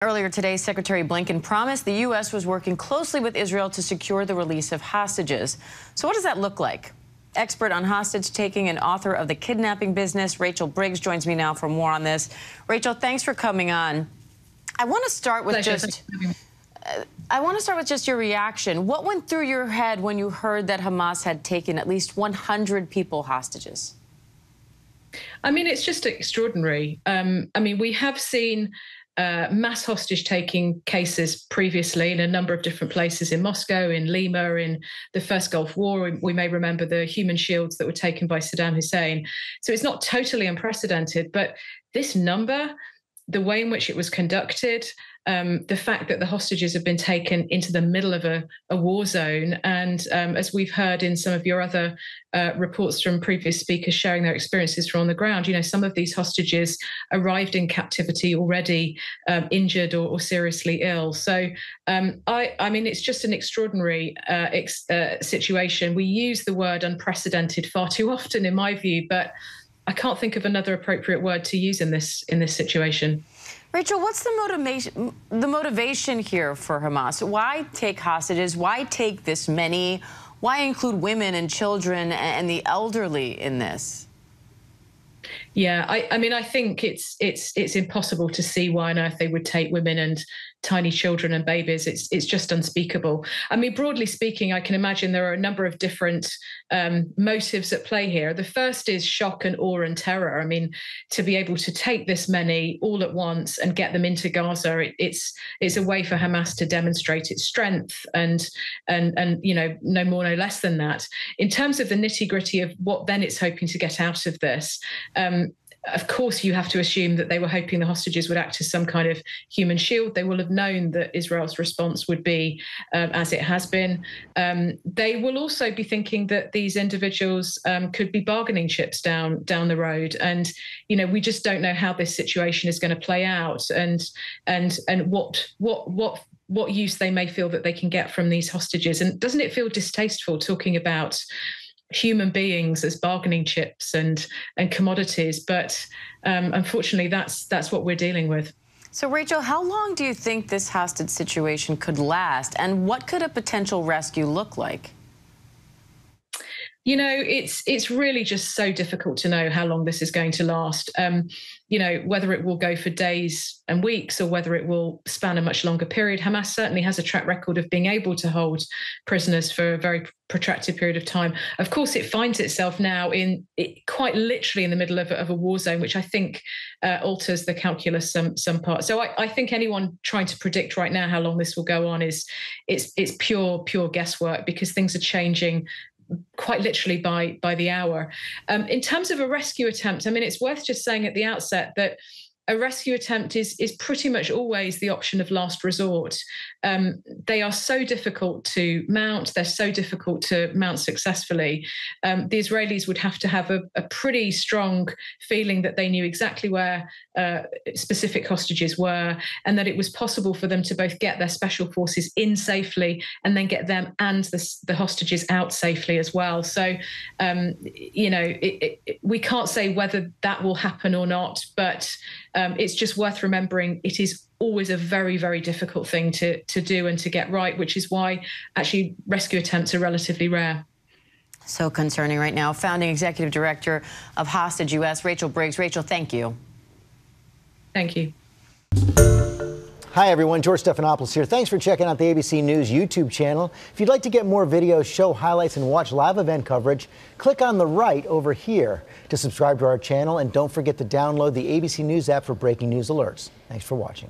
Earlier today, Secretary Blinken promised the U.S. was working closely with Israel to secure the release of hostages. So what does that look like? Expert on hostage-taking and author of The Kidnapping Business, Rachel Briggs, joins me now for more on this. Rachel, thanks for coming on. I want to start with just your reaction. What went through your head when you heard that Hamas had taken at least 100 people hostages? I mean, it's just extraordinary. We have seen mass hostage-taking cases previously in a number of different places, in Moscow, in Lima, in the first Gulf War. We may remember the human shields that were taken by Saddam Hussein. So it's not totally unprecedented, but this number, the way in which it was conducted, the fact that the hostages have been taken into the middle of a war zone, and as we've heard in some of your other reports from previous speakers sharing their experiences from on the ground, you know, some of these hostages arrived in captivity already injured or seriously ill. So I mean, it's just an extraordinary situation. We use the word unprecedented far too often, in my view, but I can't think of another appropriate word to use in this situation. Rachel, what's the motivation here for Hamas? Why take hostages? Why take this many? Why include women and children and the elderly in this? Yeah, I mean, I think it's impossible to see why on earth they would take women and tiny children and babies. It's just unspeakable. I mean, broadly speaking, I can imagine there are a number of different motives at play here. The first is shock and awe and terror. I mean, to be able to take this many all at once and get them into Gaza, it's a way for Hamas to demonstrate its strength and you know, no more, no less than that. In terms of the nitty-gritty of what then it's hoping to get out of this, of course, you have to assume that they were hoping the hostages would act as some kind of human shield. They will have known that Israel's response would be as it has been. They will also be thinking that these individuals could be bargaining chips down the road. And, you know, we just don't know how this situation is going to play out and what use they may feel that they can get from these hostages. And doesn't it feel distasteful talking about human beings as bargaining chips and commodities? But unfortunately, that's what we're dealing with. So, Rachel, how long do you think this hostage situation could last, and what could a potential rescue look like? You know, it's really just so difficult to know how long this is going to last. You know, whether it will go for days and weeks or whether it will span a much longer period. Hamas certainly has a track record of being able to hold prisoners for a very protracted period of time. Of course, it finds itself now quite literally in the middle of a war zone, which I think alters the calculus some part. So I think anyone trying to predict right now how long this will go on it's pure guesswork, because things are changing quite literally by the hour. In terms of a rescue attempt, I mean, it's worth just saying at the outset that a rescue attempt is pretty much always the option of last resort. They are so difficult to mount. They're so difficult to mount successfully. The Israelis would have to have a pretty strong feeling that they knew exactly where specific hostages were, and that it was possible for them to both get their special forces in safely and then get them and the hostages out safely as well. So, you know, we can't say whether that will happen or not, but it's just worth remembering it is always a very, very difficult thing to do and to get right, which is why actually rescue attempts are relatively rare. So concerning right now. Founding Executive Director of Hostage US, Rachel Briggs. Rachel, thank you. Thank you. Hi, everyone. George Stephanopoulos here. Thanks for checking out the ABC News YouTube channel. If you'd like to get more videos, show highlights, and watch live event coverage, click on the right over here to subscribe to our channel. And don't forget to download the ABC News app for breaking news alerts. Thanks for watching.